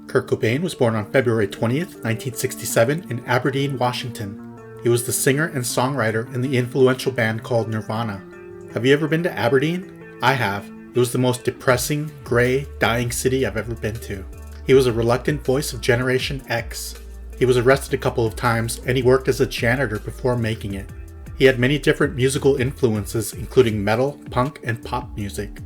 Kurt Cobain was born on February 20th, 1967 in Aberdeen, Washington. He was the singer and songwriter in the influential band called Nirvana. Have you ever been to Aberdeen? I have. It was the most depressing, gray, dying city I've ever been to. He was a reluctant voice of Generation X. He was arrested a couple of times and he worked as a janitor before making it. He had many different musical influences including metal, punk, and pop music.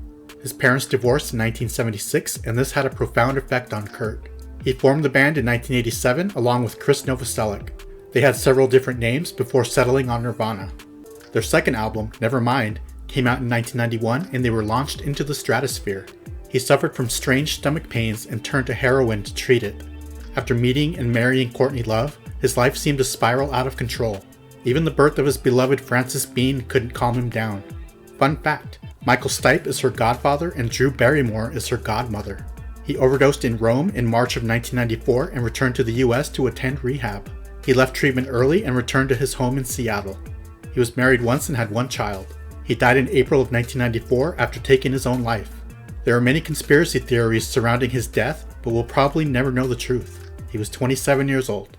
His parents divorced in 1976 and this had a profound effect on Kurt. He formed the band in 1987 along with Chris Novoselic. They had several different names before settling on Nirvana. Their second album, Nevermind, came out in 1991 and they were launched into the stratosphere. He suffered from strange stomach pains and turned to heroin to treat it. After meeting and marrying Courtney Love, his life seemed to spiral out of control. Even the birth of his beloved Frances Bean couldn't calm him down. Fun fact, Michael Stipe is her godfather and Drew Barrymore is her godmother. He overdosed in Rome in March of 1994 and returned to the US to attend rehab. He left treatment early and returned to his home in Seattle. He was married once and had one child. He died in April of 1994 after taking his own life. There are many conspiracy theories surrounding his death, but we'll probably never know the truth. He was 27 years old.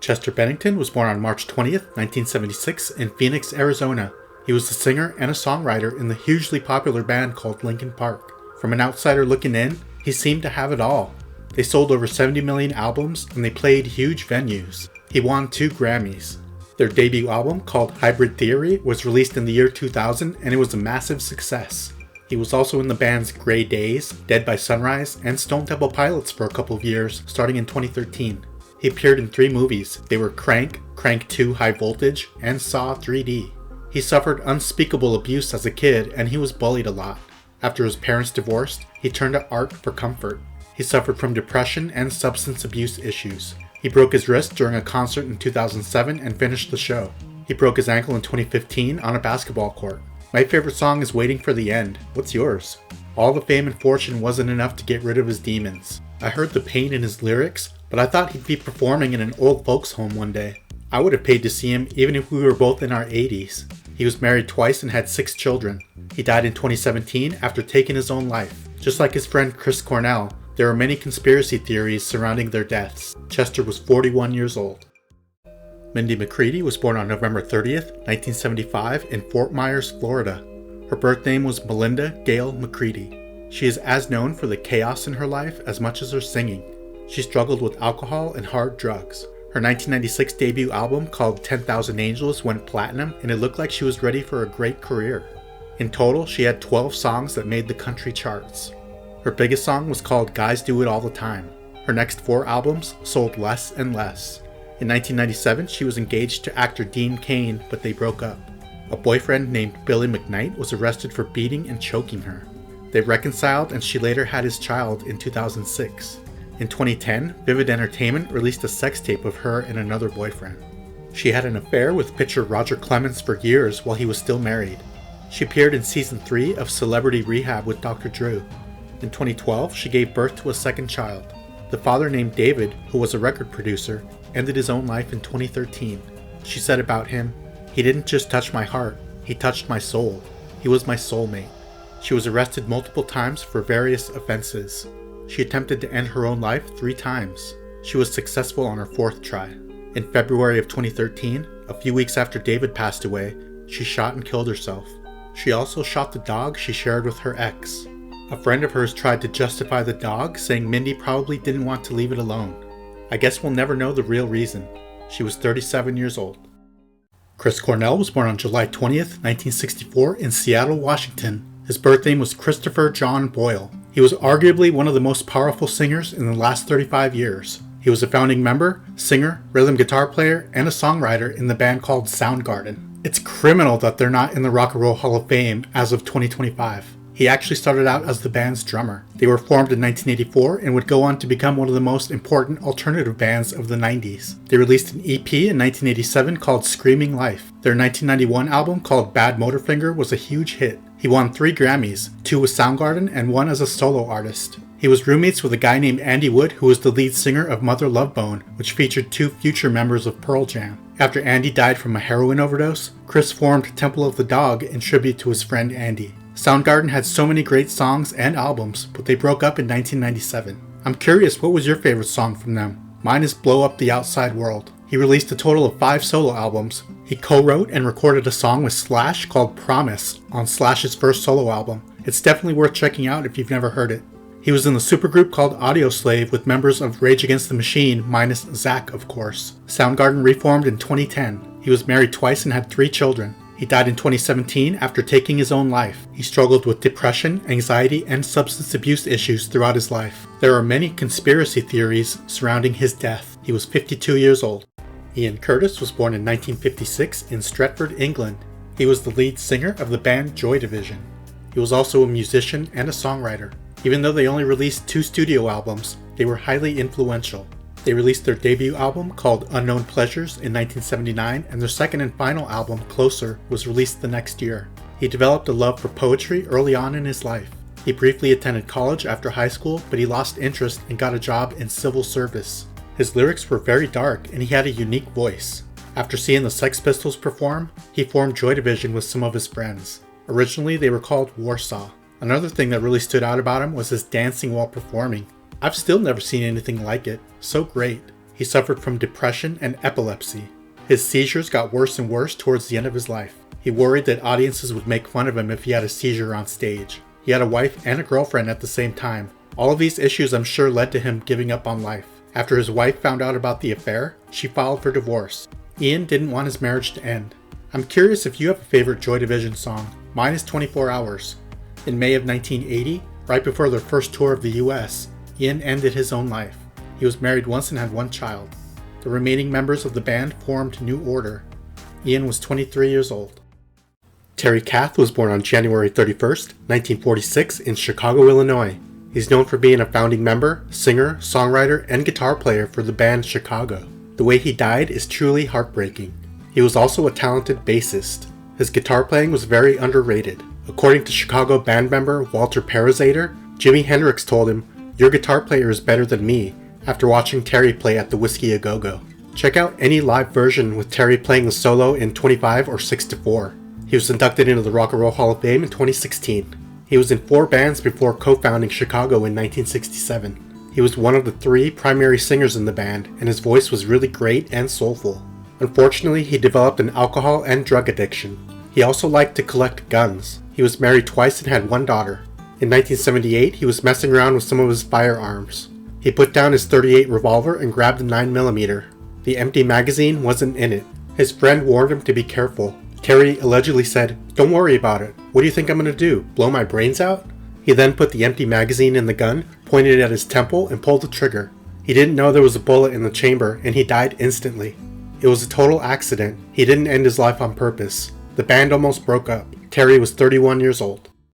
Chester Bennington was born on March 20th, 1976 in Phoenix, Arizona. He was the singer and a songwriter in the hugely popular band called Linkin Park. From an outsider looking in, he seemed to have it all. They sold over 70 million albums and they played huge venues. He won 2 Grammys. Their debut album, called Hybrid Theory, was released in the year 2000 and it was a massive success. He was also in the bands Grey Days, Dead by Sunrise, and Stone Temple Pilots for a couple of years, starting in 2013. He appeared in 3 movies. They were Crank, Crank 2 High Voltage, and Saw 3D. He suffered unspeakable abuse as a kid and he was bullied a lot. After his parents divorced, he turned to art for comfort. He suffered from depression and substance abuse issues. He broke his wrist during a concert in 2007 and finished the show. He broke his ankle in 2015 on a basketball court. My favorite song is Waiting for the End. What's yours? All the fame and fortune wasn't enough to get rid of his demons. I heard the pain in his lyrics, but I thought he'd be performing in an old folks home one day. I would have paid to see him even if we were both in our 80s. He was married twice and had 6 children. He died in 2017 after taking his own life. Just like his friend Chris Cornell, there are many conspiracy theories surrounding their deaths. Chester was 41 years old. Mindy McCready was born on November 30th, 1975 in Fort Myers, Florida. Her birth name was Melinda Gail McCready. She is as known for the chaos in her life as much as her singing. She struggled with alcohol and hard drugs. Her 1996 debut album called 10,000 Angels went platinum and it looked like she was ready for a great career. In total, she had 12 songs that made the country charts. Her biggest song was called Guys Do It All the Time. Her next 4 albums sold less and less. In 1997, she was engaged to actor Dean Cain, but they broke up. A boyfriend named Billy McKnight was arrested for beating and choking her. They reconciled and she later had his child in 2006. In 2010, Vivid Entertainment released a sex tape of her and another boyfriend. She had an affair with pitcher Roger Clemens for years while he was still married. She appeared in season 3 of Celebrity Rehab with Dr. Drew. In 2012, she gave birth to a second child. The father, named David, who was a record producer, ended his own life in 2013. She said about him, "He didn't just touch my heart, he touched my soul. He was my soulmate." She was arrested multiple times for various offenses. She attempted to end her own life 3 times. She was successful on her 4th try. In February of 2013, a few weeks after David passed away, she shot and killed herself. She also shot the dog she shared with her ex. A friend of hers tried to justify the dog, saying Mindy probably didn't want to leave it alone. I guess we'll never know the real reason. She was 37 years old. Chris Cornell was born on July 20th, 1964 in Seattle, Washington. His birth name was Christopher John Boyle. He was arguably one of the most powerful singers in the last 35 years. He was a founding member, singer, rhythm guitar player, and a songwriter in the band called Soundgarden. It's criminal that they're not in the Rock and Roll Hall of Fame as of 2025. He actually started out as the band's drummer. They were formed in 1984 and would go on to become one of the most important alternative bands of the 90s. They released an EP in 1987 called Screaming Life. Their 1991 album called Bad Motorfinger was a huge hit. He won 3 Grammys, 2 with Soundgarden and 1 as a solo artist. He was roommates with a guy named Andy Wood, who was the lead singer of Mother Love Bone, which featured 2 future members of Pearl Jam. After Andy died from a heroin overdose, Chris formed Temple of the Dog in tribute to his friend Andy. Soundgarden had so many great songs and albums, but they broke up in 1997. I'm curious, what was your favorite song from them? Mine is Blow Up the Outside World. He released a total of 5 solo albums. He co-wrote and recorded a song with Slash called Promise on Slash's first solo album. It's definitely worth checking out if you've never heard it. He was in the supergroup called Audioslave with members of Rage Against the Machine, minus Zack, of course. Soundgarden reformed in 2010. He was married twice and had 3 children. He died in 2017 after taking his own life. He struggled with depression, anxiety, and substance abuse issues throughout his life. There are many conspiracy theories surrounding his death. He was 52 years old. Ian Curtis was born in 1956 in Stretford, England. He was the lead singer of the band Joy Division. He was also a musician and a songwriter. Even though they only released 2 studio albums, they were highly influential. They released their debut album called Unknown Pleasures in 1979, and their second and final album, Closer, was released the next year. He developed a love for poetry early on in his life. He briefly attended college after high school, but he lost interest and got a job in civil service. His lyrics were very dark, and he had a unique voice. After seeing the Sex Pistols perform, he formed Joy Division with some of his friends. Originally, they were called Warsaw. Another thing that really stood out about him was his dancing while performing. I've still never seen anything like it. So great. He suffered from depression and epilepsy. His seizures got worse and worse towards the end of his life. He worried that audiences would make fun of him if he had a seizure on stage. He had a wife and a girlfriend at the same time. All of these issues, I'm sure, led to him giving up on life. After his wife found out about the affair, she filed for divorce. Ian didn't want his marriage to end. I'm curious if you have a favorite Joy Division song. Mine is 24 Hours. In May of 1980, right before their first tour of the US, Ian ended his own life. He was married once and had 1 child. The remaining members of the band formed New Order. Ian was 23 years old. Terry Kath was born on January 31st, 1946 in Chicago, Illinois. He's known for being a founding member, singer, songwriter, and guitar player for the band Chicago. The way he died is truly heartbreaking. He was also a talented bassist. His guitar playing was very underrated. According to Chicago band member Walter Parazater, Jimi Hendrix told him, "Your guitar player is better than me," after watching Terry play at the Whiskey A Go-Go. Check out any live version with Terry playing the solo in 25 or 6/4. He was inducted into the Rock and Roll Hall of Fame in 2016. He was in 4 bands before co-founding Chicago in 1967. He was one of the 3 primary singers in the band, and his voice was really great and soulful. Unfortunately, he developed an alcohol and drug addiction. He also liked to collect guns. He was married twice and had 1 daughter. In 1978, he was messing around with some of his firearms. He put down his .38 revolver and grabbed a 9mm. The empty magazine wasn't in it. His friend warned him to be careful. Terry allegedly said, "Don't worry about it. What do you think I'm going to do? Blow my brains out?" He then put the empty magazine in the gun, pointed it at his temple, and pulled the trigger. He didn't know there was a bullet in the chamber, and he died instantly. It was a total accident. He didn't end his life on purpose. The band almost broke up. Terry was 31 years old.